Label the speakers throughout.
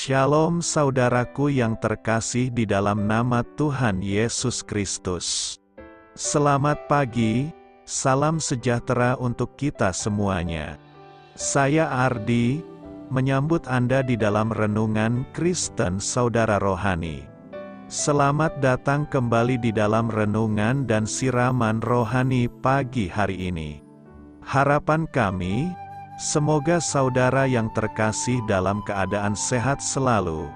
Speaker 1: Shalom saudaraku yang terkasih di dalam nama Tuhan Yesus Kristus. Selamat pagi, salam sejahtera untuk kita semuanya. Saya Ardi, menyambut Anda di dalam renungan Kristen Saudara Rohani. Selamat datang kembali di dalam renungan dan siraman rohani pagi hari ini. Harapan kami, semoga saudara yang terkasih dalam keadaan sehat selalu.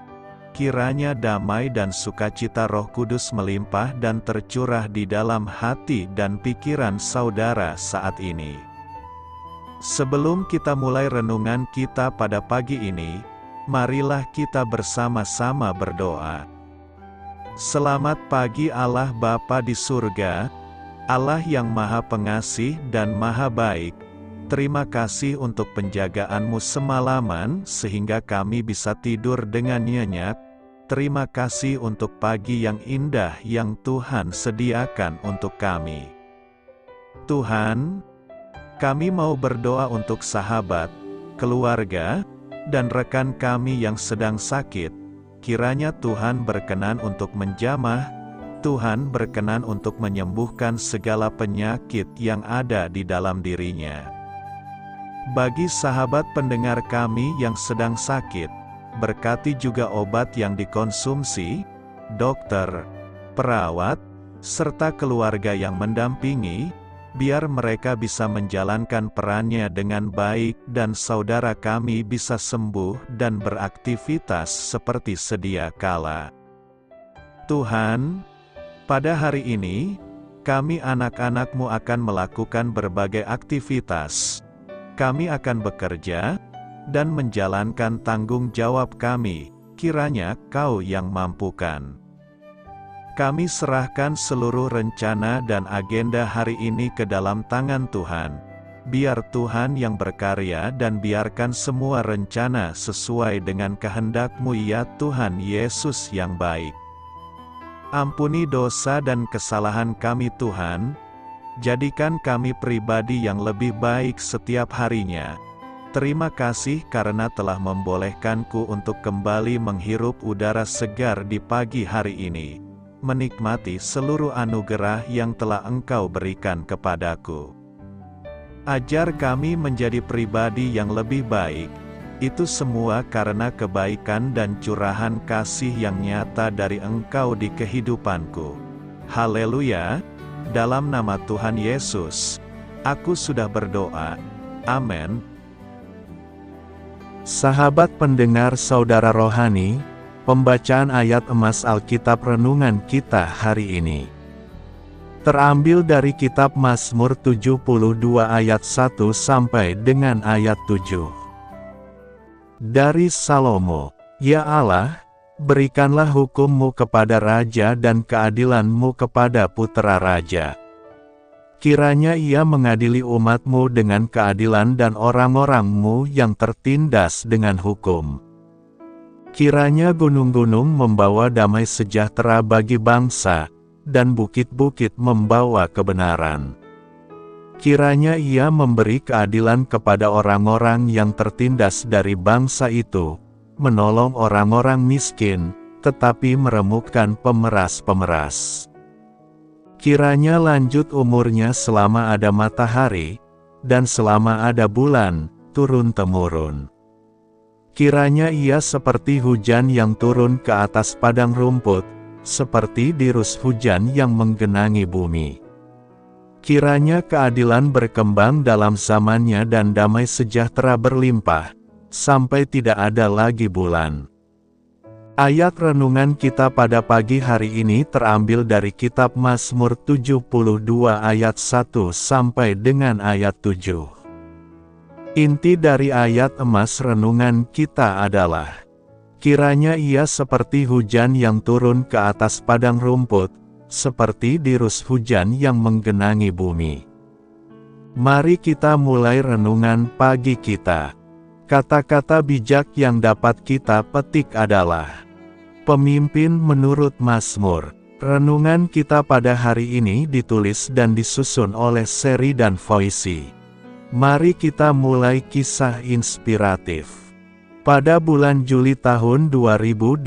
Speaker 1: Kiranya damai dan sukacita Roh Kudus melimpah dan tercurah di dalam hati dan pikiran saudara saat ini. Sebelum kita mulai renungan kita pada pagi ini, marilah kita bersama-sama berdoa. Selamat pagi Allah Bapa di surga, Allah yang Maha Pengasih dan Maha Baik. Terima kasih untuk penjagaan-Mu semalaman sehingga kami bisa tidur dengan nyenyak. Terima kasih untuk pagi yang indah yang Tuhan sediakan untuk kami. Tuhan, kami mau berdoa untuk sahabat, keluarga, dan rekan kami yang sedang sakit. Kiranya Tuhan berkenan untuk menjamah, Tuhan berkenan untuk menyembuhkan segala penyakit yang ada di dalam dirinya. Bagi sahabat pendengar kami yang sedang sakit, berkati juga obat yang dikonsumsi, dokter, perawat, serta keluarga yang mendampingi, biar mereka bisa menjalankan perannya dengan baik dan saudara kami bisa sembuh dan beraktivitas seperti sedia kala. Tuhan, pada hari ini, kami anak-anak-Mu akan melakukan berbagai aktivitas. Kami akan bekerja dan menjalankan tanggung jawab kami, kiranya Kau yang mampukan. Kami serahkan seluruh rencana dan agenda hari ini ke dalam tangan Tuhan. Biar Tuhan yang berkarya dan biarkan semua rencana sesuai dengan kehendak-Mu ya Tuhan Yesus yang baik. Ampuni dosa dan kesalahan kami Tuhan, jadikan kami pribadi yang lebih baik setiap harinya. Terima kasih karena telah membolehkanku untuk kembali menghirup udara segar di pagi hari ini, menikmati seluruh anugerah yang telah Engkau berikan kepadaku. Ajar kami menjadi pribadi yang lebih baik, itu semua karena kebaikan dan curahan kasih yang nyata dari Engkau di kehidupanku. Haleluya! Dalam nama Tuhan Yesus, aku sudah berdoa. Amin. Sahabat pendengar saudara rohani, pembacaan ayat emas Alkitab renungan kita hari ini terambil dari kitab Mazmur 72 ayat 1 sampai dengan ayat 7. Dari Salomo, ya Allah, berikanlah hukum-Mu kepada raja dan keadilan-Mu kepada putra raja. Kiranya ia mengadili umat-Mu dengan keadilan dan orang-orang-Mu yang tertindas dengan hukum. Kiranya gunung-gunung membawa damai sejahtera bagi bangsa, dan bukit-bukit membawa kebenaran. Kiranya ia memberi keadilan kepada orang-orang yang tertindas dari bangsa itu, menolong orang-orang miskin, tetapi meremukkan pemeras-pemeras. Kiranya lanjut umurnya selama ada matahari, dan selama ada bulan, turun-temurun. Kiranya ia seperti hujan yang turun ke atas padang rumput, seperti dirus hujan yang menggenangi bumi. Kiranya keadilan berkembang dalam zamannya dan damai sejahtera berlimpah, sampai tidak ada lagi bulan. Ayat renungan kita pada pagi hari ini terambil dari kitab Mazmur 72 ayat 1 sampai dengan ayat 7. Inti dari ayat emas renungan kita adalah, kiranya ia seperti hujan yang turun ke atas padang rumput, seperti dirus hujan yang menggenangi bumi. Mari kita mulai renungan pagi kita. Kata-kata bijak yang dapat kita petik adalah pemimpin menurut Mazmur. Renungan kita pada hari ini ditulis dan disusun oleh Seri dan Voici. Mari kita mulai kisah inspiratif. Pada bulan Juli tahun 2022,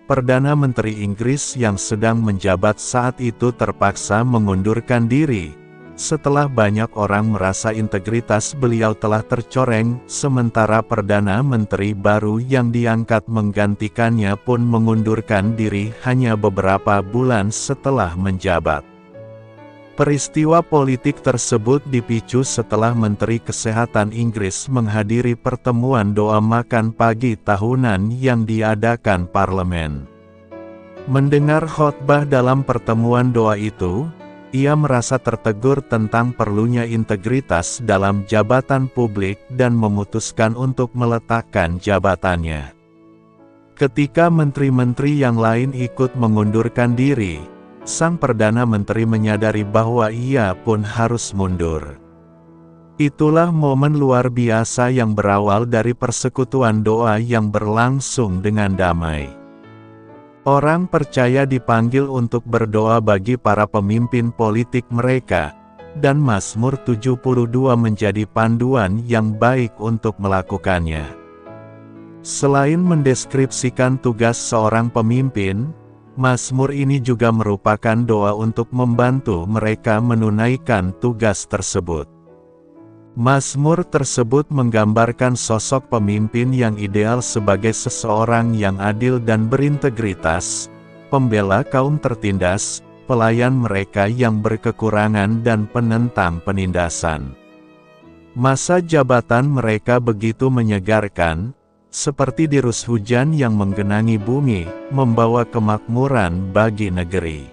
Speaker 1: Perdana Menteri Inggris yang sedang menjabat saat itu terpaksa mengundurkan diri, setelah banyak orang merasa integritas beliau telah tercoreng, sementara Perdana Menteri baru yang diangkat menggantikannya pun mengundurkan diri hanya beberapa bulan setelah menjabat. Peristiwa politik tersebut dipicu setelah Menteri Kesehatan Inggris menghadiri pertemuan doa makan pagi tahunan yang diadakan parlemen. Mendengar khotbah dalam pertemuan doa itu, ia merasa tertegur tentang perlunya integritas dalam jabatan publik dan memutuskan untuk meletakkan jabatannya. Ketika menteri-menteri yang lain ikut mengundurkan diri, Sang Perdana Menteri menyadari bahwa ia pun harus mundur. Itulah momen luar biasa yang berawal dari persekutuan doa yang berlangsung dengan damai. Orang percaya dipanggil untuk berdoa bagi para pemimpin politik mereka, dan Mazmur 72 menjadi panduan yang baik untuk melakukannya. Selain mendeskripsikan tugas seorang pemimpin, Mazmur ini juga merupakan doa untuk membantu mereka menunaikan tugas tersebut. Mazmur tersebut menggambarkan sosok pemimpin yang ideal sebagai seseorang yang adil dan berintegritas, pembela kaum tertindas, pelayan mereka yang berkekurangan dan penentang penindasan. Masa jabatan mereka begitu menyegarkan, seperti dirus hujan yang menggenangi bumi, membawa kemakmuran bagi negeri.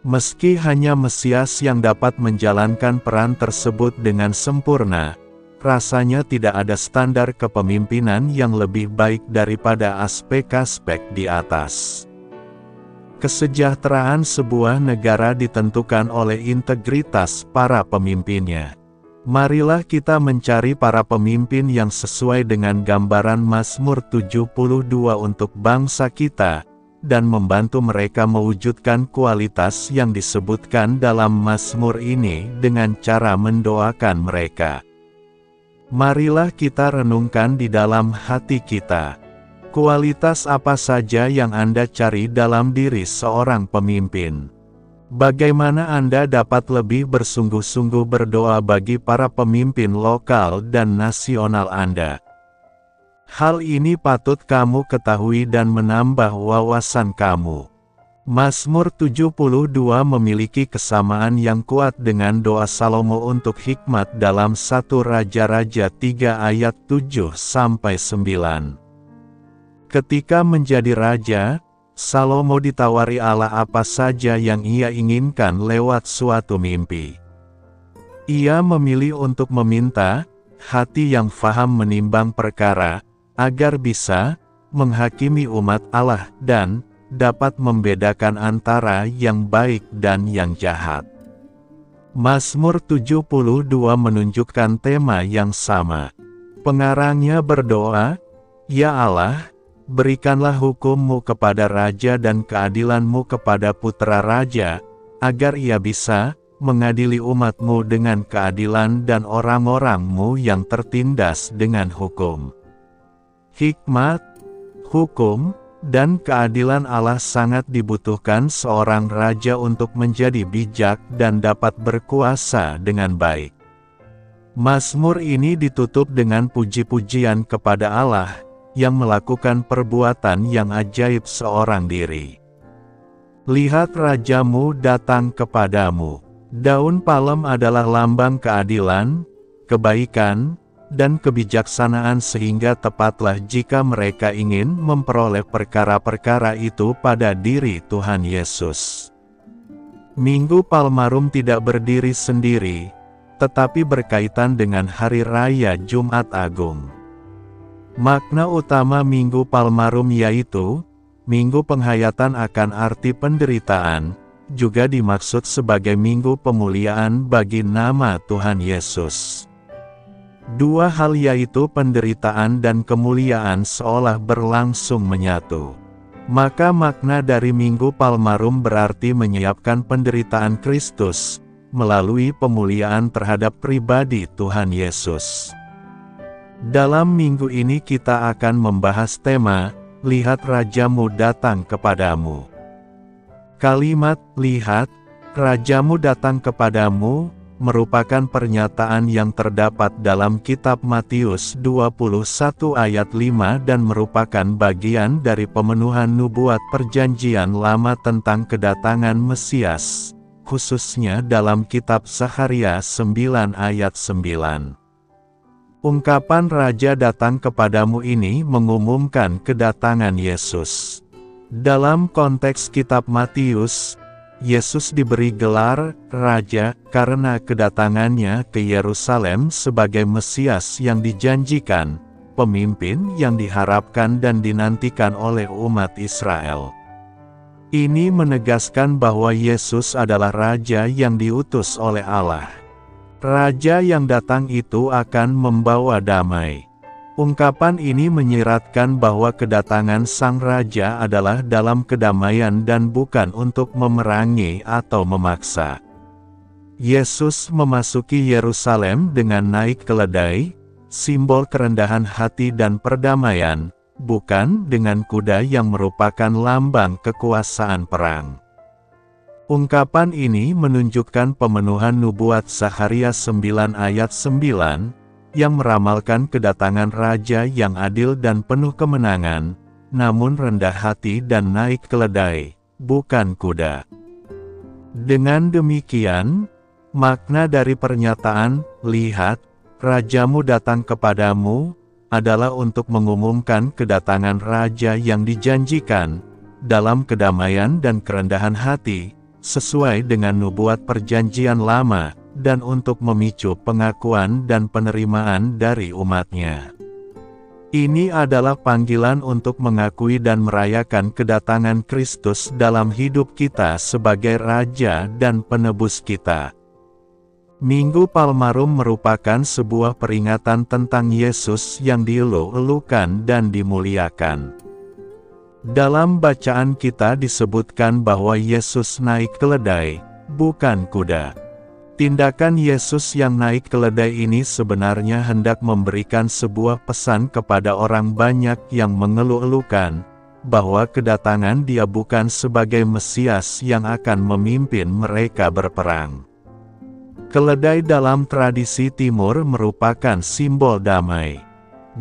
Speaker 1: Meski hanya Mesias yang dapat menjalankan peran tersebut dengan sempurna, rasanya tidak ada standar kepemimpinan yang lebih baik daripada aspek-aspek di atas. Kesejahteraan sebuah negara ditentukan oleh integritas para pemimpinnya. Marilah kita mencari para pemimpin yang sesuai dengan gambaran Mazmur 72 untuk bangsa kita, dan membantu mereka mewujudkan kualitas yang disebutkan dalam Mazmur ini dengan cara mendoakan mereka. Marilah kita renungkan di dalam hati kita. Kualitas apa saja yang Anda cari dalam diri seorang pemimpin? Bagaimana Anda dapat lebih bersungguh-sungguh berdoa bagi para pemimpin lokal dan nasional Anda? Hal ini patut kamu ketahui dan menambah wawasan kamu. Mazmur 72 memiliki kesamaan yang kuat dengan doa Salomo untuk hikmat dalam 1 Raja-Raja 3 ayat 7-9. Ketika menjadi raja, Salomo ditawari Allah apa saja yang ia inginkan lewat suatu mimpi. Ia memilih untuk meminta hati yang faham menimbang perkara, agar bisa menghakimi umat Allah dan dapat membedakan antara yang baik dan yang jahat. Mazmur 72 menunjukkan tema yang sama. Pengarangnya berdoa, "Ya Allah, berikanlah hukum-Mu kepada raja dan keadilan-Mu kepada putra raja, agar ia bisa mengadili umat-Mu dengan keadilan dan orang-orang-Mu yang tertindas dengan hukum." Hikmat, hukum, dan keadilan Allah sangat dibutuhkan seorang raja untuk menjadi bijak dan dapat berkuasa dengan baik. Mazmur ini ditutup dengan puji-pujian kepada Allah, yang melakukan perbuatan yang ajaib seorang diri. Lihat rajamu datang kepadamu. Daun palem adalah lambang keadilan, kebaikan, dan kebijaksanaan sehingga tepatlah jika mereka ingin memperoleh perkara-perkara itu pada diri Tuhan Yesus. Minggu Palmarum tidak berdiri sendiri, tetapi berkaitan dengan Hari Raya Jumat Agung. Makna utama Minggu Palmarum yaitu, Minggu penghayatan akan arti penderitaan, juga dimaksud sebagai Minggu pemuliaan bagi nama Tuhan Yesus. Dua hal yaitu penderitaan dan kemuliaan seolah berlangsung menyatu. Maka makna dari Minggu Palmarum berarti menyiapkan penderitaan Kristus, melalui pemuliaan terhadap pribadi Tuhan Yesus. Dalam minggu ini kita akan membahas tema, "Lihat Rajamu datang kepadamu." Kalimat "lihat, Rajamu datang kepadamu" merupakan pernyataan yang terdapat dalam kitab Matius 21 ayat 5 dan merupakan bagian dari pemenuhan nubuat Perjanjian Lama tentang kedatangan Mesias, khususnya dalam kitab Zakharia 9 ayat 9. Ungkapan Raja datang kepadamu ini mengumumkan kedatangan Yesus. Dalam konteks kitab Matius, Yesus diberi gelar Raja karena kedatangannya ke Yerusalem sebagai Mesias yang dijanjikan, pemimpin yang diharapkan dan dinantikan oleh umat Israel. Ini menegaskan bahwa Yesus adalah Raja yang diutus oleh Allah. Raja yang datang itu akan membawa damai. Ungkapan ini menyiratkan bahwa kedatangan Sang Raja adalah dalam kedamaian dan bukan untuk memerangi atau memaksa. Yesus memasuki Yerusalem dengan naik keledai, simbol kerendahan hati dan perdamaian, bukan dengan kuda yang merupakan lambang kekuasaan perang. Ungkapan ini menunjukkan pemenuhan nubuat Zakharia 9 ayat 9, yang meramalkan kedatangan Raja yang adil dan penuh kemenangan, namun rendah hati dan naik keledai, bukan kuda. Dengan demikian, makna dari pernyataan, "Lihat, Rajamu datang kepadamu," adalah untuk mengumumkan kedatangan Raja yang dijanjikan, dalam kedamaian dan kerendahan hati, sesuai dengan nubuat Perjanjian Lama, dan untuk memicu pengakuan dan penerimaan dari umatnya. Ini adalah panggilan untuk mengakui dan merayakan kedatangan Kristus dalam hidup kita sebagai Raja dan Penebus kita. Minggu Palmarum merupakan sebuah peringatan tentang Yesus yang dielu-elukan dan dimuliakan. Dalam bacaan kita disebutkan bahwa Yesus naik keledai, bukan kuda. Tindakan Yesus yang naik keledai ini sebenarnya hendak memberikan sebuah pesan kepada orang banyak yang mengeluh-elukan, bahwa kedatangan Dia bukan sebagai Mesias yang akan memimpin mereka berperang. Keledai dalam tradisi Timur merupakan simbol damai.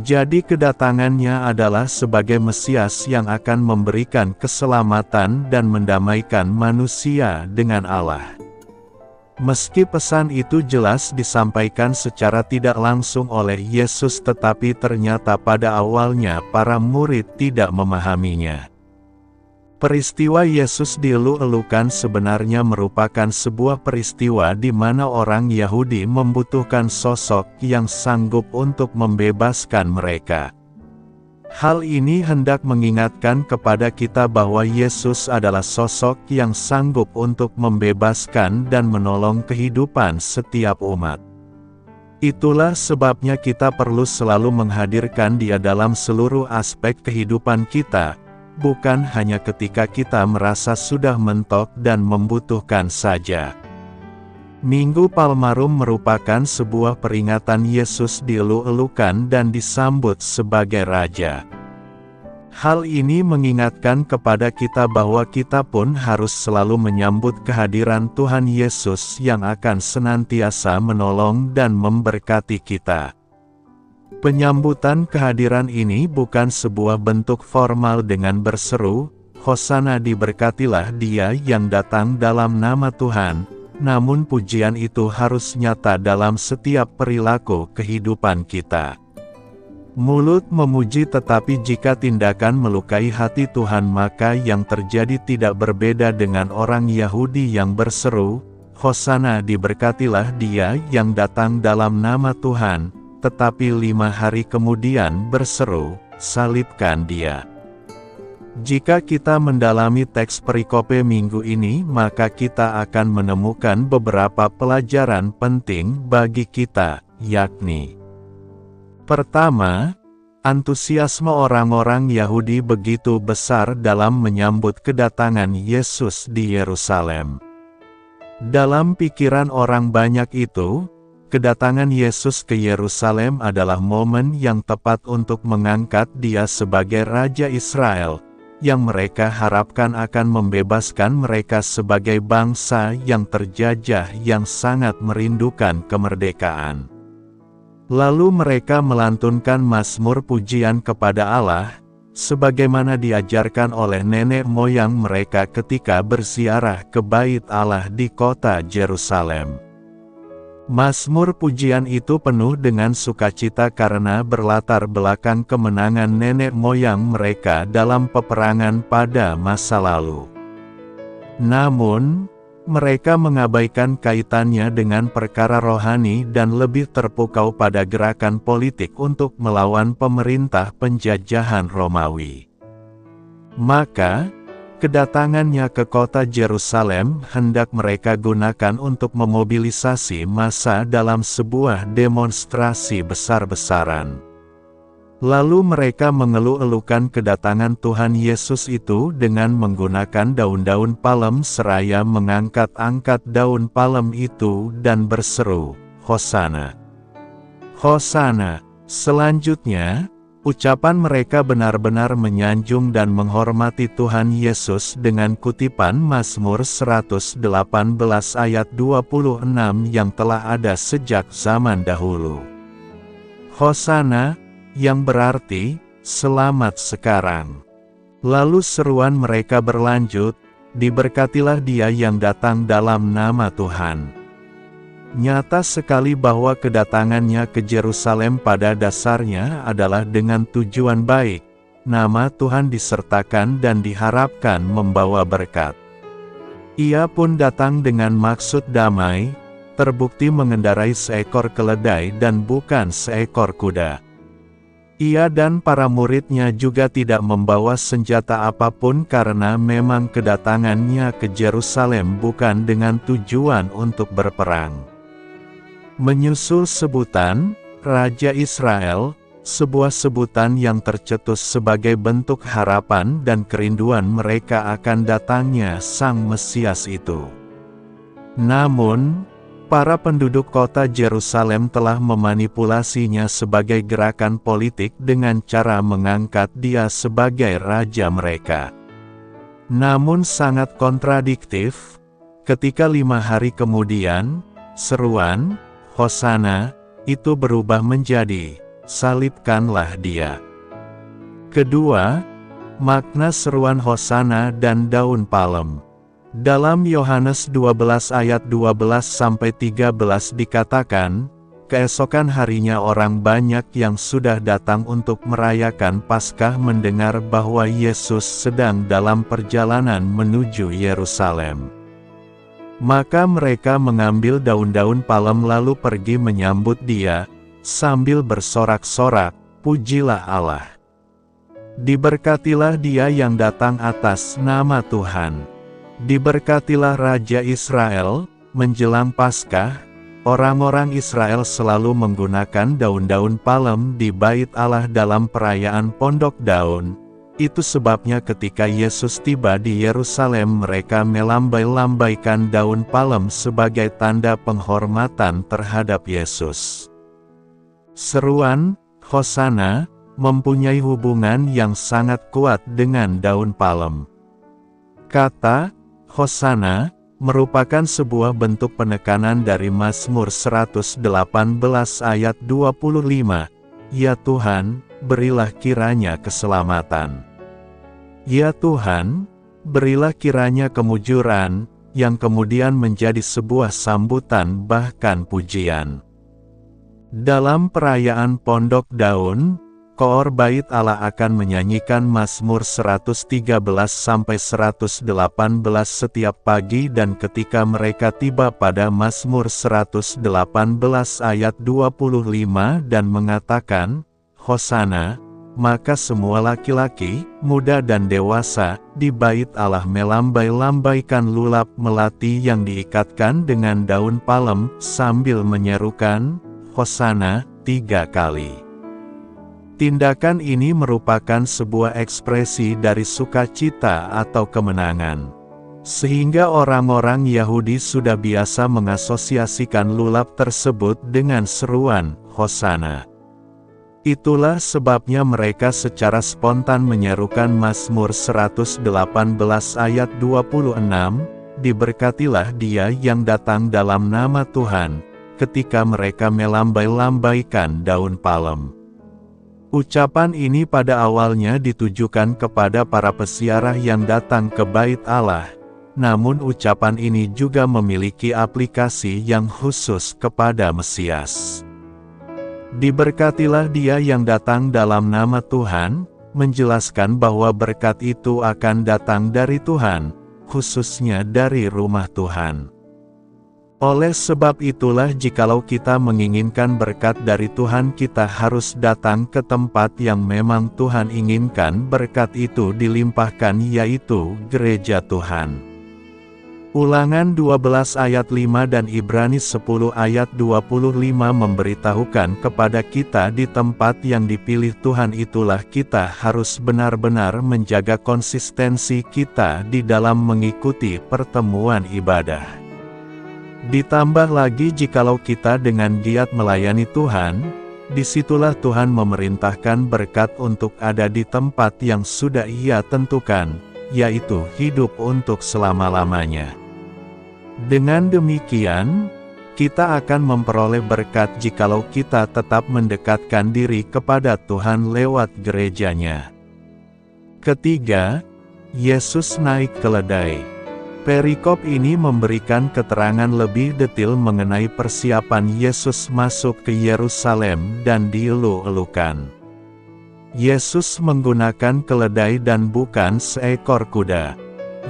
Speaker 1: Jadi kedatangannya adalah sebagai Mesias yang akan memberikan keselamatan dan mendamaikan manusia dengan Allah. Meski pesan itu jelas disampaikan secara tidak langsung oleh Yesus, tetapi ternyata pada awalnya para murid tidak memahaminya. Peristiwa Yesus dielu-elukan sebenarnya merupakan sebuah peristiwa di mana orang Yahudi membutuhkan sosok yang sanggup untuk membebaskan mereka. Hal ini hendak mengingatkan kepada kita bahwa Yesus adalah sosok yang sanggup untuk membebaskan dan menolong kehidupan setiap umat. Itulah sebabnya kita perlu selalu menghadirkan Dia dalam seluruh aspek kehidupan kita, bukan hanya ketika kita merasa sudah mentok dan membutuhkan saja. Minggu Palmarum merupakan sebuah peringatan Yesus dielu-elukan dan disambut sebagai Raja. Hal ini mengingatkan kepada kita bahwa kita pun harus selalu menyambut kehadiran Tuhan Yesus yang akan senantiasa menolong dan memberkati kita. Penyambutan kehadiran ini bukan sebuah bentuk formal dengan berseru, "Hosana, diberkatilah Dia yang datang dalam nama Tuhan," namun pujian itu harus nyata dalam setiap perilaku kehidupan kita. Mulut memuji, tetapi jika tindakan melukai hati Tuhan, maka yang terjadi tidak berbeda dengan orang Yahudi yang berseru, "Hosana, diberkatilah Dia yang datang dalam nama Tuhan," tetapi 5 hari kemudian berseru, "Salibkan Dia." Jika kita mendalami teks perikope minggu ini, maka kita akan menemukan beberapa pelajaran penting bagi kita, yakni: pertama, antusiasme orang-orang Yahudi begitu besar dalam menyambut kedatangan Yesus di Yerusalem. Dalam pikiran orang banyak itu, kedatangan Yesus ke Yerusalem adalah momen yang tepat untuk mengangkat Dia sebagai Raja Israel, yang mereka harapkan akan membebaskan mereka sebagai bangsa yang terjajah yang sangat merindukan kemerdekaan. Lalu mereka melantunkan mazmur pujian kepada Allah, sebagaimana diajarkan oleh nenek moyang mereka ketika berziarah ke Bait Allah di kota Yerusalem. Mazmur pujian itu penuh dengan sukacita karena berlatar belakang kemenangan nenek moyang mereka dalam peperangan pada masa lalu. Namun, mereka mengabaikan kaitannya dengan perkara rohani dan lebih terpukau pada gerakan politik untuk melawan pemerintah penjajahan Romawi. Maka, kedatangannya ke kota Yerusalem hendak mereka gunakan untuk memobilisasi massa dalam sebuah demonstrasi besar-besaran. Lalu mereka mengeluh-elukan kedatangan Tuhan Yesus itu dengan menggunakan daun-daun palem seraya mengangkat-angkat daun palem itu dan berseru, "Hosana! Hosana!" Selanjutnya, ucapan mereka benar-benar menyanjung dan menghormati Tuhan Yesus dengan kutipan Mazmur 118 ayat 26 yang telah ada sejak zaman dahulu. Hosana, yang berarti, selamat sekarang. Lalu seruan mereka berlanjut, diberkatilah Dia yang datang dalam nama Tuhan. Nyata sekali bahwa kedatangannya ke Yerusalem pada dasarnya adalah dengan tujuan baik. Nama Tuhan disertakan dan diharapkan membawa berkat. Ia pun datang dengan maksud damai, terbukti mengendarai seekor keledai dan bukan seekor kuda. Ia dan para muridnya juga tidak membawa senjata apapun karena memang kedatangannya ke Yerusalem bukan dengan tujuan untuk berperang. Menyusul sebutan Raja Israel, sebuah sebutan yang tercetus sebagai bentuk harapan dan kerinduan mereka akan datangnya Sang Mesias itu. Namun, para penduduk kota Yerusalem telah memanipulasinya sebagai gerakan politik dengan cara mengangkat Dia sebagai raja mereka. Namun sangat kontradiktif, ketika 5 hari kemudian, seruan, "Hosana," itu berubah menjadi, "Salibkanlah Dia." Kedua, makna seruan Hosana dan daun palem. Dalam Yohanes 12 ayat 12-13 dikatakan, keesokan harinya orang banyak yang sudah datang untuk merayakan Paskah mendengar bahwa Yesus sedang dalam perjalanan menuju Yerusalem. Maka mereka mengambil daun-daun palem lalu pergi menyambut Dia, sambil bersorak-sorak, "Pujilah Allah! Diberkatilah Dia yang datang atas nama Tuhan! Diberkatilah Raja Israel." Menjelang Paskah, orang-orang Israel selalu menggunakan daun-daun palem di Bait Allah dalam perayaan Pondok Daun. Itu sebabnya ketika Yesus tiba di Yerusalem mereka melambai-lambaikan daun palem sebagai tanda penghormatan terhadap Yesus. Seruan, "Hosana," mempunyai hubungan yang sangat kuat dengan daun palem. Kata Hosana merupakan sebuah bentuk penekanan dari Mazmur 118 ayat 25. "Ya Tuhan, berilah kiranya keselamatan. Ya Tuhan, berilah kiranya kemujuran," yang kemudian menjadi sebuah sambutan bahkan pujian. Dalam perayaan Pondok Daun, koor Bait Allah akan menyanyikan Mazmur 113-118 setiap pagi dan ketika mereka tiba pada Mazmur 118 ayat 25 dan mengatakan, "Hosana," maka semua laki-laki, muda dan dewasa, di Bait Allah melambai-lambaikan lulap melati yang diikatkan dengan daun palem, sambil menyerukan, "Hosana," 3 kali. Tindakan ini merupakan sebuah ekspresi dari sukacita atau kemenangan. Sehingga orang-orang Yahudi sudah biasa mengasosiasikan lulap tersebut dengan seruan, Hosana. Itulah sebabnya mereka secara spontan menyerukan Mazmur 118 ayat 26, "Diberkatilah dia yang datang dalam nama Tuhan," ketika mereka melambai-lambaikan daun palem. Ucapan ini pada awalnya ditujukan kepada para peziarah yang datang ke Bait Allah, namun ucapan ini juga memiliki aplikasi yang khusus kepada Mesias. Diberkatilah dia yang datang dalam nama Tuhan, menjelaskan bahwa berkat itu akan datang dari Tuhan, khususnya dari rumah Tuhan. Oleh sebab itulah jikalau kita menginginkan berkat dari Tuhan, kita harus datang ke tempat yang memang Tuhan inginkan berkat itu dilimpahkan, yaitu gereja Tuhan. Ulangan 12 ayat 5 dan Ibrani 10 ayat 25 memberitahukan kepada kita di tempat yang dipilih Tuhan itulah kita harus benar-benar menjaga konsistensi kita di dalam mengikuti pertemuan ibadah. Ditambah lagi jikalau kita dengan giat melayani Tuhan, disitulah Tuhan memerintahkan berkat untuk ada di tempat yang sudah Ia tentukan, yaitu hidup untuk selama-lamanya. Dengan demikian, kita akan memperoleh berkat jikalau kita tetap mendekatkan diri kepada Tuhan lewat gerejanya. Ketiga, Yesus naik keledai. Perikop ini memberikan keterangan lebih detail mengenai persiapan Yesus masuk ke Yerusalem dan dielu-elukan. Yesus menggunakan keledai dan bukan seekor kuda.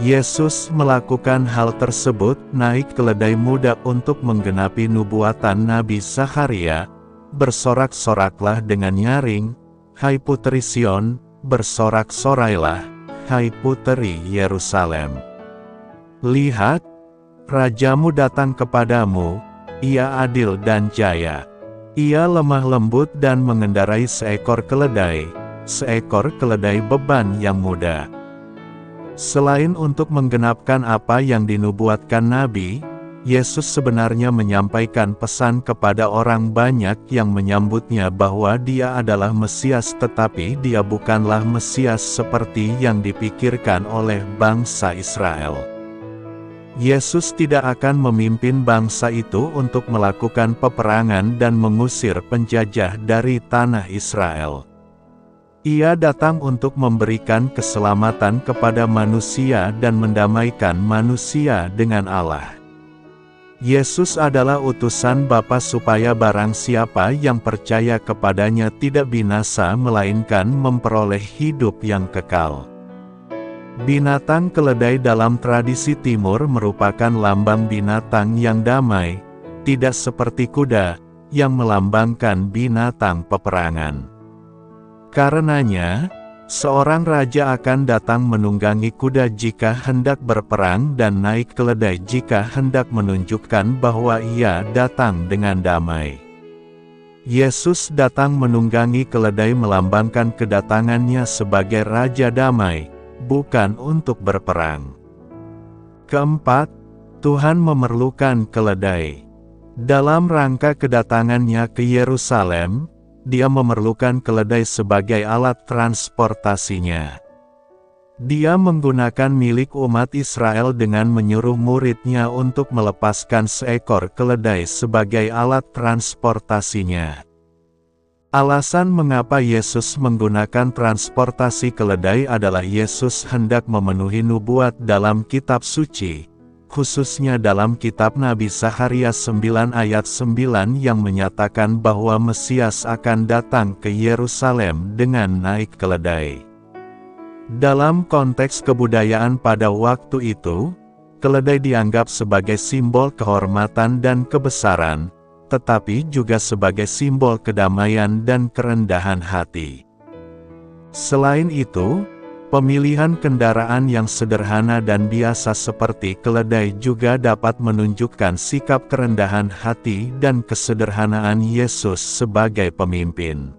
Speaker 1: Yesus melakukan hal tersebut naik keledai muda untuk menggenapi nubuatan Nabi Zakharia, "Bersorak-soraklah dengan nyaring, hai puteri Sion, bersorak-sorailah, hai puteri Yerusalem. Lihat, rajamu datang kepadamu, ia adil dan jaya. Ia lemah lembut dan mengendarai seekor keledai beban yang muda." Selain untuk menggenapkan apa yang dinubuatkan Nabi, Yesus sebenarnya menyampaikan pesan kepada orang banyak yang menyambutnya bahwa Dia adalah Mesias, tetapi Dia bukanlah Mesias seperti yang dipikirkan oleh bangsa Israel. Yesus tidak akan memimpin bangsa itu untuk melakukan peperangan dan mengusir penjajah dari tanah Israel. Ia datang untuk memberikan keselamatan kepada manusia dan mendamaikan manusia dengan Allah. Yesus adalah utusan Bapa supaya barang siapa yang percaya kepadanya tidak binasa melainkan memperoleh hidup yang kekal. Binatang keledai dalam tradisi Timur merupakan lambang binatang yang damai, tidak seperti kuda, yang melambangkan binatang peperangan. Karenanya, seorang raja akan datang menunggangi kuda jika hendak berperang dan naik keledai jika hendak menunjukkan bahwa ia datang dengan damai. Yesus datang menunggangi keledai melambangkan kedatangannya sebagai Raja Damai, bukan untuk berperang. Keempat, Tuhan memerlukan keledai. Dalam rangka kedatangannya ke Yerusalem, Dia memerlukan keledai sebagai alat transportasinya. Dia menggunakan milik umat Israel dengan menyuruh muridnya untuk melepaskan seekor keledai sebagai alat transportasinya. Alasan mengapa Yesus menggunakan transportasi keledai adalah Yesus hendak memenuhi nubuat dalam kitab suci, khususnya dalam kitab Nabi Zakharia 9 ayat 9 yang menyatakan bahwa Mesias akan datang ke Yerusalem dengan naik keledai. Dalam konteks kebudayaan pada waktu itu, keledai dianggap sebagai simbol kehormatan dan kebesaran, tetapi juga sebagai simbol kedamaian dan kerendahan hati. Selain itu, pemilihan kendaraan yang sederhana dan biasa seperti keledai juga dapat menunjukkan sikap kerendahan hati dan kesederhanaan Yesus sebagai pemimpin.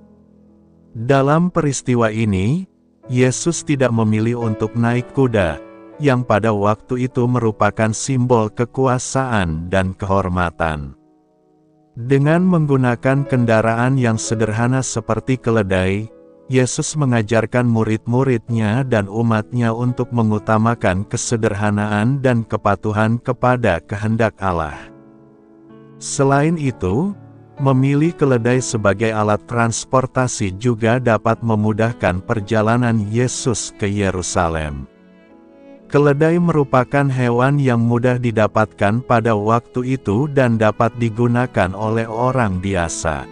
Speaker 1: Dalam peristiwa ini, Yesus tidak memilih untuk naik kuda, yang pada waktu itu merupakan simbol kekuasaan dan kehormatan. Dengan menggunakan kendaraan yang sederhana seperti keledai, Yesus mengajarkan murid-muridnya dan umatnya untuk mengutamakan kesederhanaan dan kepatuhan kepada kehendak Allah. Selain itu, memilih keledai sebagai alat transportasi juga dapat memudahkan perjalanan Yesus ke Yerusalem. Keledai merupakan hewan yang mudah didapatkan pada waktu itu dan dapat digunakan oleh orang biasa.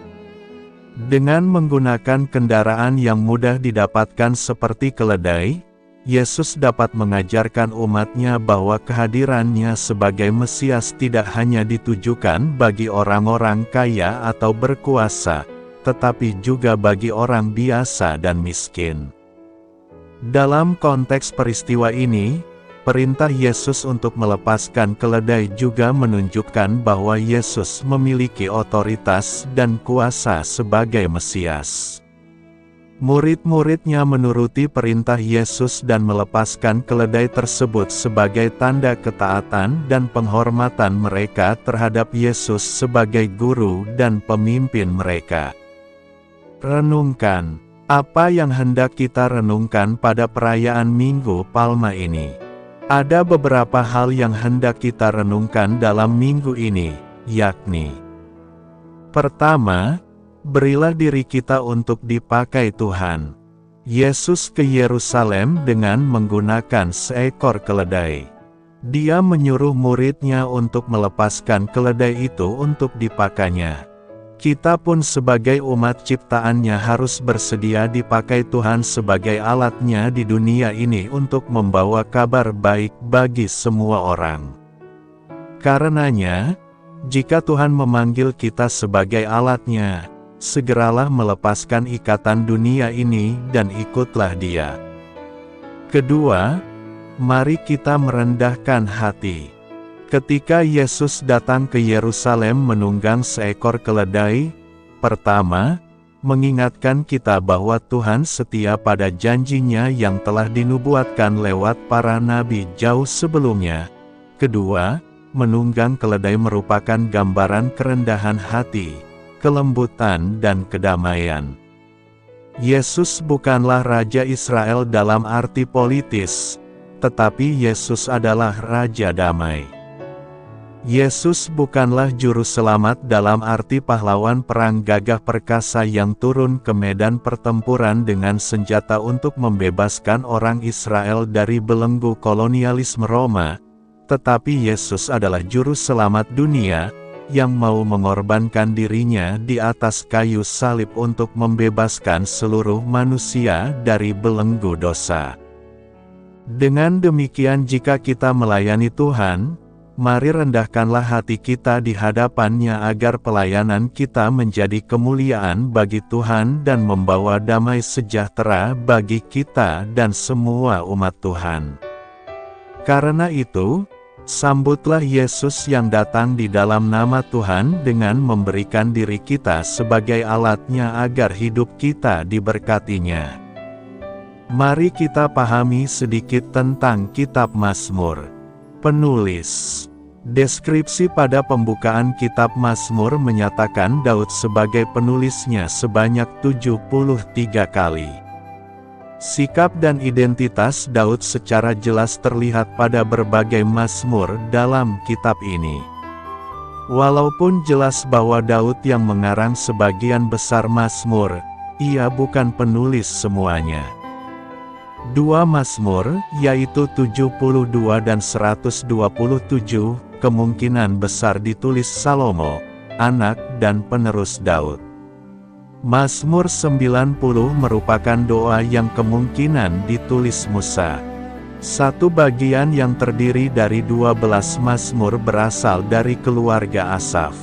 Speaker 1: Dengan menggunakan kendaraan yang mudah didapatkan seperti keledai, Yesus dapat mengajarkan umatnya bahwa kehadirannya sebagai Mesias tidak hanya ditujukan bagi orang-orang kaya atau berkuasa, tetapi juga bagi orang biasa dan miskin. Dalam konteks peristiwa ini, perintah Yesus untuk melepaskan keledai juga menunjukkan bahwa Yesus memiliki otoritas dan kuasa sebagai Mesias. Murid-muridnya menuruti perintah Yesus dan melepaskan keledai tersebut sebagai tanda ketaatan dan penghormatan mereka terhadap Yesus sebagai guru dan pemimpin mereka. Renungkan, apa yang hendak kita renungkan pada perayaan Minggu Palma ini? Ada beberapa hal yang hendak kita renungkan dalam minggu ini, yakni: pertama, berilah diri kita untuk dipakai Tuhan. Yesus ke Yerusalem dengan menggunakan seekor keledai. Dia menyuruh muridnya untuk melepaskan keledai itu untuk dipakainya. Kita pun sebagai umat ciptaannya harus bersedia dipakai Tuhan sebagai alatnya di dunia ini untuk membawa kabar baik bagi semua orang. Karenanya, jika Tuhan memanggil kita sebagai alatnya, segeralah melepaskan ikatan dunia ini dan ikutlah Dia. Kedua, mari kita merendahkan hati. Ketika Yesus datang ke Yerusalem menunggang seekor keledai, pertama, mengingatkan kita bahwa Tuhan setia pada janjinya yang telah dinubuatkan lewat para nabi jauh sebelumnya. Kedua, menunggang keledai merupakan gambaran kerendahan hati, kelembutan dan kedamaian. Yesus bukanlah Raja Israel dalam arti politis, tetapi Yesus adalah Raja Damai. Yesus bukanlah juru selamat dalam arti pahlawan perang gagah perkasa yang turun ke medan pertempuran dengan senjata untuk membebaskan orang Israel dari belenggu kolonialisme Roma, tetapi Yesus adalah juru selamat dunia, yang mau mengorbankan dirinya di atas kayu salib untuk membebaskan seluruh manusia dari belenggu dosa. Dengan demikian, jika kita melayani Tuhan, mari rendahkanlah hati kita di hadapan-Nya agar pelayanan kita menjadi kemuliaan bagi Tuhan dan membawa damai sejahtera bagi kita dan semua umat Tuhan. Karena itu, sambutlah Yesus yang datang di dalam nama Tuhan dengan memberikan diri kita sebagai alat-Nya agar hidup kita diberkati-Nya. Mari kita pahami sedikit tentang Kitab Mazmur. Penulis. Deskripsi pada pembukaan Kitab Mazmur menyatakan Daud sebagai penulisnya sebanyak 73 kali. Sikap dan identitas Daud secara jelas terlihat pada berbagai mazmur dalam kitab ini. Walaupun jelas bahwa Daud yang mengarang sebagian besar mazmur, ia bukan penulis semuanya. Dua mazmur, yaitu 72 dan 127, kemungkinan besar ditulis Salomo, anak dan penerus Daud. Mazmur 90 merupakan doa yang kemungkinan ditulis Musa. Satu bagian yang terdiri dari 12 mazmur berasal dari keluarga Asaf.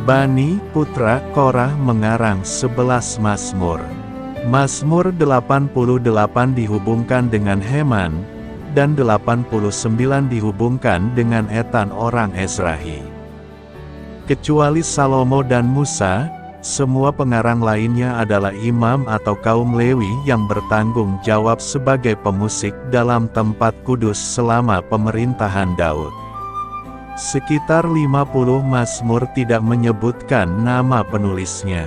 Speaker 1: Bani, putra Korah mengarang 11 mazmur. Mazmur 88 dihubungkan dengan Heman, dan 89 dihubungkan dengan Etan orang Ezrahi. Kecuali Salomo dan Musa, Semua pengarang lainnya adalah imam atau kaum Lewi yang bertanggung jawab sebagai pemusik dalam tempat kudus selama pemerintahan Daud. Sekitar 50 mazmur tidak menyebutkan nama penulisnya.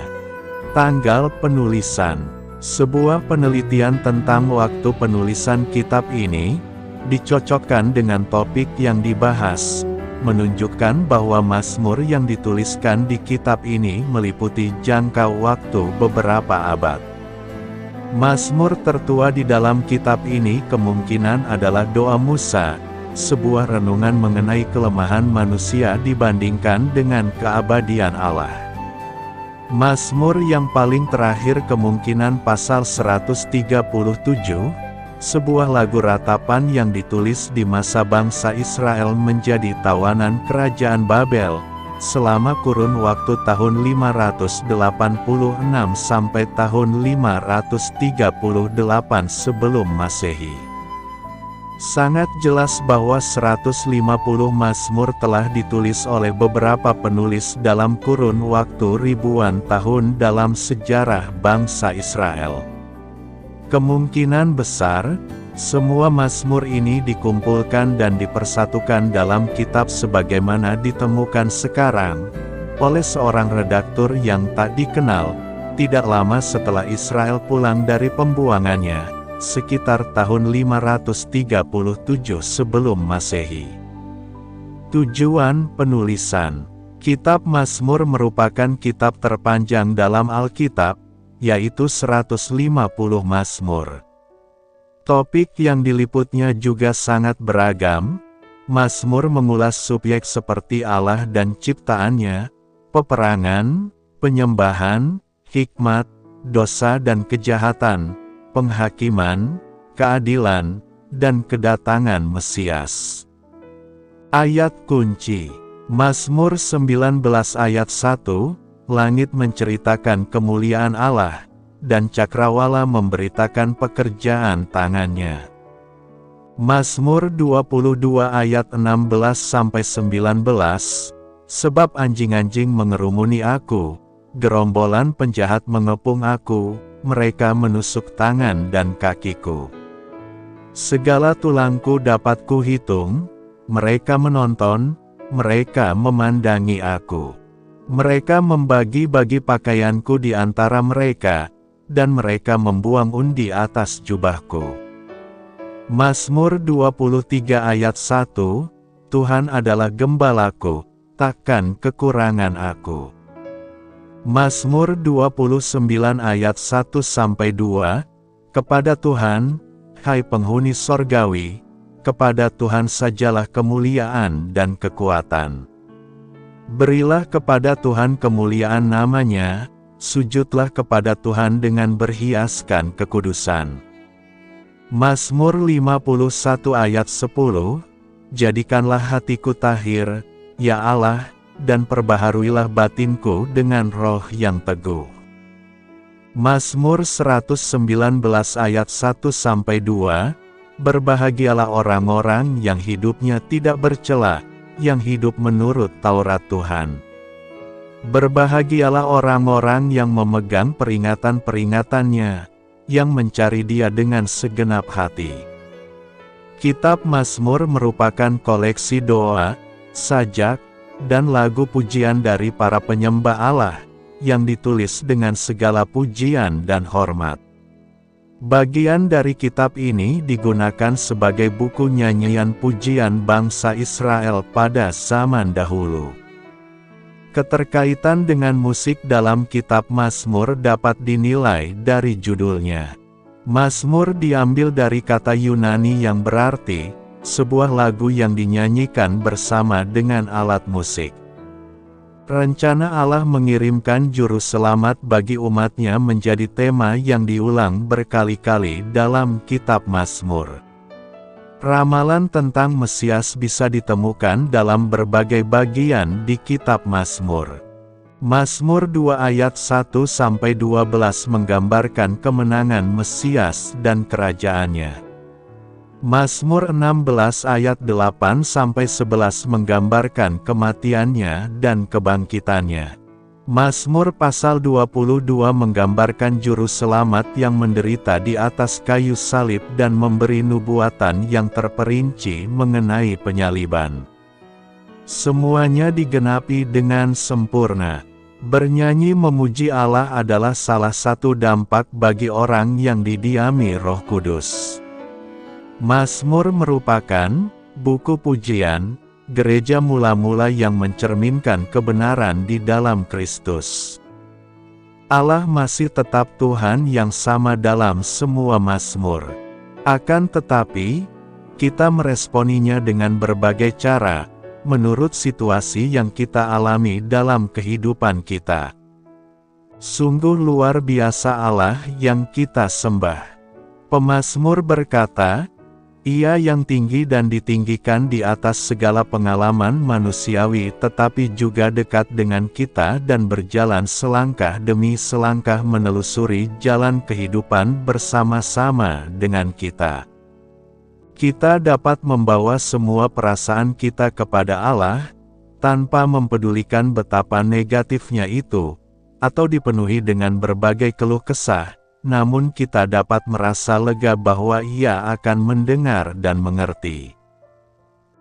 Speaker 1: Tanggal penulisan. Sebuah penelitian tentang waktu penulisan kitab ini dicocokkan dengan topik yang dibahas, menunjukkan bahwa mazmur yang dituliskan di kitab ini meliputi jangka waktu beberapa abad. Mazmur tertua di dalam kitab ini kemungkinan adalah doa Musa, sebuah renungan mengenai kelemahan manusia dibandingkan dengan keabadian Allah. Mazmur yang paling terakhir kemungkinan pasal 137, sebuah lagu ratapan yang ditulis di masa bangsa Israel menjadi tawanan kerajaan Babel, selama kurun waktu tahun 586 sampai tahun 538 sebelum Masehi. Sangat jelas bahwa 150 mazmur telah ditulis oleh beberapa penulis dalam kurun waktu ribuan tahun dalam sejarah bangsa Israel. Kemungkinan besar, semua mazmur ini dikumpulkan dan dipersatukan dalam kitab sebagaimana ditemukan sekarang, oleh seorang redaktur yang tak dikenal, tidak lama setelah Israel pulang dari pembuangannya, sekitar tahun 537 sebelum Masehi. Tujuan penulisan. Kitab Mazmur merupakan kitab terpanjang dalam Alkitab, yaitu 150 mazmur. Topik yang diliputnya juga sangat beragam. Mazmur mengulas subjek seperti Allah dan ciptaannya, peperangan, penyembahan, hikmat, dosa dan kejahatan, penghakiman, keadilan, dan kedatangan Mesias. Ayat kunci. Mazmur 19 ayat 1, langit menceritakan kemuliaan Allah, dan cakrawala memberitakan pekerjaan tangannya. Mazmur 22 ayat 16-19, sebab anjing-anjing mengerumuni aku, gerombolan penjahat mengepung aku, mereka menusuk tangan dan kakiku. Segala tulangku dapat kuhitung, mereka menonton, mereka memandangi aku. Mereka membagi-bagi pakaianku di antara mereka, dan mereka membuang undi atas jubahku. Mazmur 23 ayat 1, Tuhan adalah gembalaku, takkan kekurangan aku. Mazmur 29 ayat 1-2, kepada Tuhan, hai penghuni sorgawi, kepada Tuhan sajalah kemuliaan dan kekuatan. Berilah kepada Tuhan kemuliaan namanya, sujudlah kepada Tuhan dengan berhiaskan kekudusan. Mazmur 51 ayat 10, jadikanlah hatiku tahir, ya Allah, dan perbaharuilah batinku dengan roh yang teguh. Mazmur 119 ayat 1-2, berbahagialah orang-orang yang hidupnya tidak bercela, yang hidup menurut Taurat Tuhan. Berbahagialah orang-orang yang memegang peringatan-peringatannya, yang mencari Dia dengan segenap hati. Kitab Mazmur merupakan koleksi doa, sajak, dan lagu pujian dari para penyembah Allah, yang ditulis dengan segala pujian dan hormat. Bagian dari kitab ini digunakan sebagai buku nyanyian pujian bangsa Israel pada zaman dahulu. Keterkaitan dengan musik dalam kitab Mazmur dapat dinilai dari judulnya. Mazmur diambil dari kata Yunani yang berarti sebuah lagu yang dinyanyikan bersama dengan alat musik. Rencana Allah mengirimkan juru selamat bagi umatnya menjadi tema yang diulang berkali-kali dalam kitab Mazmur. Ramalan tentang Mesias bisa ditemukan dalam berbagai bagian di kitab Mazmur. Mazmur 2 ayat 1-12 menggambarkan kemenangan Mesias dan kerajaannya. Mazmur 16 ayat 8-11 menggambarkan kematiannya dan kebangkitannya. Mazmur pasal 22 menggambarkan juru selamat yang menderita di atas kayu salib dan memberi nubuatan yang terperinci mengenai penyaliban. Semuanya digenapi dengan sempurna. Bernyanyi memuji Allah adalah salah satu dampak bagi orang yang didiami Roh Kudus. Mazmur merupakan buku pujian gereja mula-mula yang mencerminkan kebenaran di dalam Kristus. Allah masih tetap Tuhan yang sama dalam semua mazmur. Akan tetapi, kita meresponinya dengan berbagai cara, menurut situasi yang kita alami dalam kehidupan kita. Sungguh luar biasa Allah yang kita sembah. Pemazmur berkata, Ia yang tinggi dan ditinggikan di atas segala pengalaman manusiawi tetapi juga dekat dengan kita dan berjalan selangkah demi selangkah menelusuri jalan kehidupan bersama-sama dengan kita. Kita dapat membawa semua perasaan kita kepada Allah, tanpa mempedulikan betapa negatifnya itu, atau dipenuhi dengan berbagai keluh kesah. Namun kita dapat merasa lega bahwa Ia akan mendengar dan mengerti.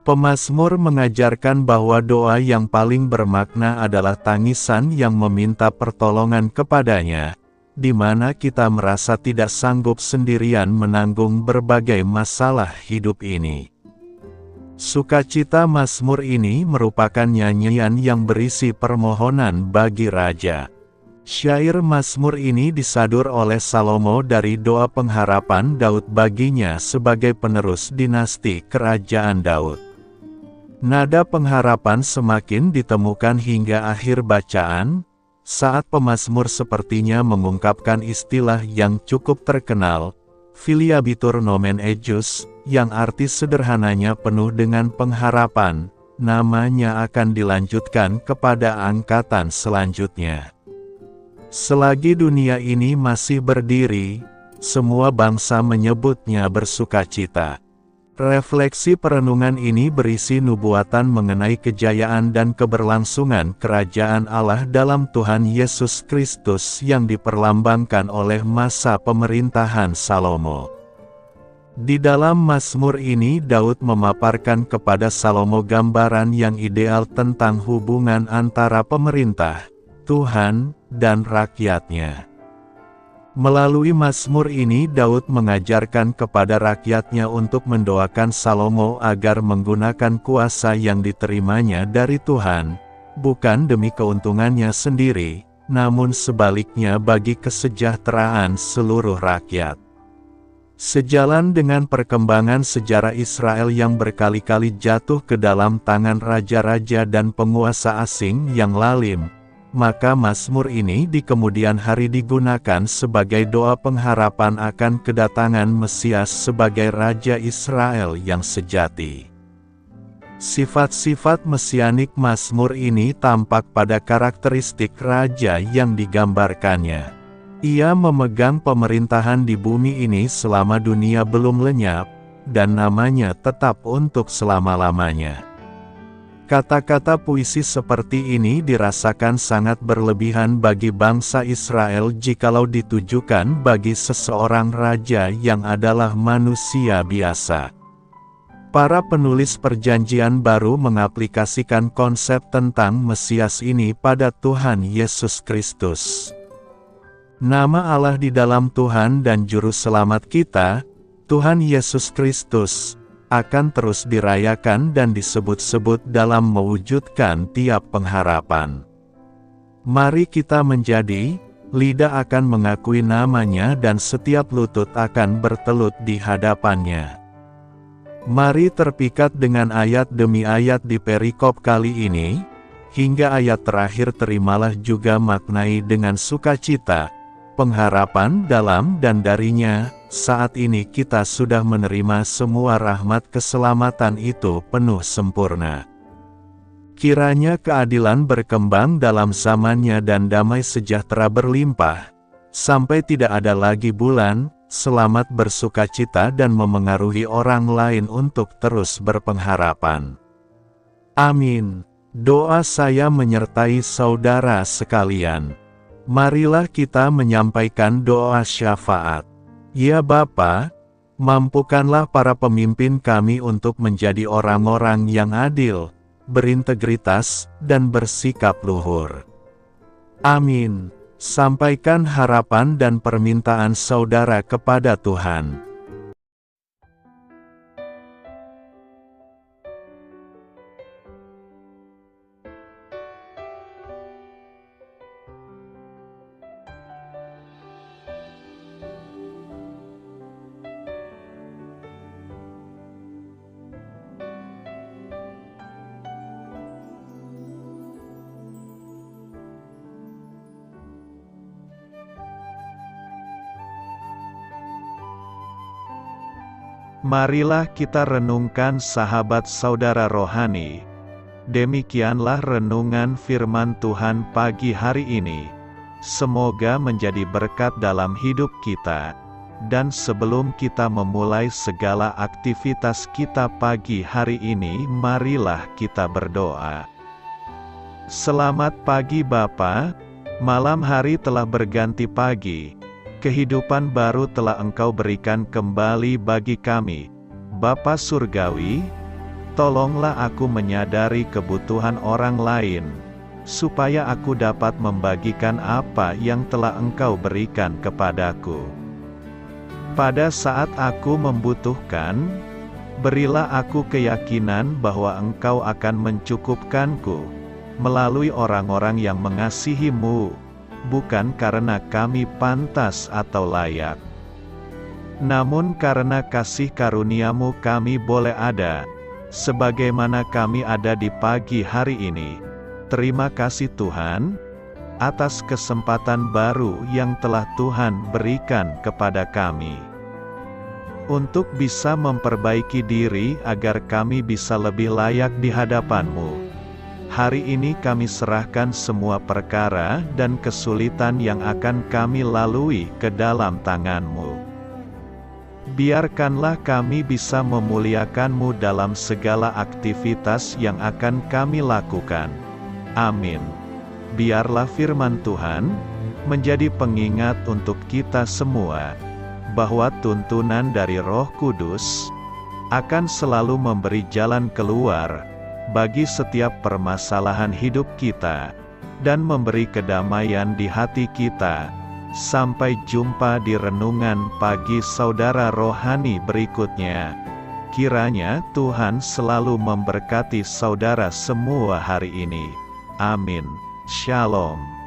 Speaker 1: Pemazmur mengajarkan bahwa doa yang paling bermakna adalah tangisan yang meminta pertolongan kepadanya, di mana kita merasa tidak sanggup sendirian menanggung berbagai masalah hidup ini. Sukacita Mazmur ini merupakan nyanyian yang berisi permohonan bagi Raja. Syair Mazmur ini disadur oleh Salomo dari doa pengharapan Daud baginya sebagai penerus dinasti kerajaan Daud. Nada pengharapan semakin ditemukan hingga akhir bacaan, saat pemazmur sepertinya mengungkapkan istilah yang cukup terkenal, Filiabitur nomen ejus, yang arti sederhananya penuh dengan pengharapan, namanya akan dilanjutkan kepada angkatan selanjutnya. Selagi dunia ini masih berdiri, semua bangsa menyebutnya bersukacita. Refleksi perenungan ini berisi nubuatan mengenai kejayaan dan keberlangsungan kerajaan Allah dalam Tuhan Yesus Kristus yang diperlambangkan oleh masa pemerintahan Salomo. Di dalam Mazmur ini Daud memaparkan kepada Salomo gambaran yang ideal tentang hubungan antara pemerintah, Tuhan, dan rakyatnya. Melalui Mazmur ini Daud mengajarkan kepada rakyatnya untuk mendoakan Salomo agar menggunakan kuasa yang diterimanya dari Tuhan, bukan demi keuntungannya sendiri, namun sebaliknya bagi kesejahteraan seluruh rakyat. Sejalan dengan perkembangan sejarah Israel yang berkali-kali jatuh ke dalam tangan raja-raja dan penguasa asing yang lalim, maka Mazmur ini di kemudian hari digunakan sebagai doa pengharapan akan kedatangan Mesias sebagai Raja Israel yang sejati. Sifat-sifat mesianik Mazmur ini tampak pada karakteristik raja yang digambarkannya. Ia memegang pemerintahan di bumi ini selama dunia belum lenyap, dan namanya tetap untuk selama-lamanya. Kata-kata puisi seperti ini dirasakan sangat berlebihan bagi bangsa Israel jikalau ditujukan bagi seseorang raja yang adalah manusia biasa. Para penulis Perjanjian Baru mengaplikasikan konsep tentang Mesias ini pada Tuhan Yesus Kristus. Nama Allah di dalam Tuhan dan Juru Selamat kita, Tuhan Yesus Kristus, akan terus dirayakan dan disebut-sebut dalam mewujudkan tiap pengharapan. Mari kita menjadi, lidah akan mengakui namanya dan setiap lutut akan bertelut di hadapannya. Mari terpikat dengan ayat demi ayat di perikop kali ini, hingga ayat terakhir terimalah juga maknai dengan sukacita, pengharapan dalam dan darinya. Saat ini kita sudah menerima semua rahmat keselamatan itu penuh sempurna. Kiranya keadilan berkembang dalam zamannya dan damai sejahtera berlimpah, sampai tidak ada lagi bulan, selamat bersukacita dan memengaruhi orang lain untuk terus berpengharapan. Amin. Doa saya menyertai saudara sekalian. Marilah kita menyampaikan doa syafaat. Ya Bapa, mampukanlah para pemimpin kami untuk menjadi orang-orang yang adil, berintegritas, dan bersikap luhur. Amin. Sampaikan harapan dan permintaan saudara kepada Tuhan. Marilah kita renungkan sahabat saudara rohani. Demikianlah renungan firman Tuhan pagi hari ini. Semoga menjadi berkat dalam hidup kita. Dan sebelum kita memulai segala aktivitas kita pagi hari ini, marilah kita berdoa. Selamat pagi Bapa, malam hari telah berganti pagi. Kehidupan baru telah Engkau berikan kembali bagi kami. Bapa Surgawi, tolonglah aku menyadari kebutuhan orang lain, supaya aku dapat membagikan apa yang telah Engkau berikan kepadaku. Pada saat aku membutuhkan, berilah aku keyakinan bahwa Engkau akan mencukupkanku, melalui orang-orang yang mengasihi-Mu, bukan karena kami pantas atau layak, namun karena kasih karunia-Mu kami boleh ada, sebagaimana kami ada di pagi hari ini. Terima kasih Tuhan, atas kesempatan baru yang telah Tuhan berikan kepada kami, untuk bisa memperbaiki diri agar kami bisa lebih layak di hadapan-Mu. Hari ini kami serahkan semua perkara dan kesulitan yang akan kami lalui ke dalam tangan-Mu. Biarkanlah kami bisa memuliakan-Mu dalam segala aktivitas yang akan kami lakukan. Amin. Biarlah firman Tuhan menjadi pengingat untuk kita semua, bahwa tuntunan dari Roh Kudus akan selalu memberi jalan keluar bagi setiap permasalahan hidup kita, dan memberi kedamaian di hati kita. Sampai jumpa di renungan pagi saudara rohani berikutnya. Kiranya Tuhan selalu memberkati saudara semua hari ini. Amin. Shalom.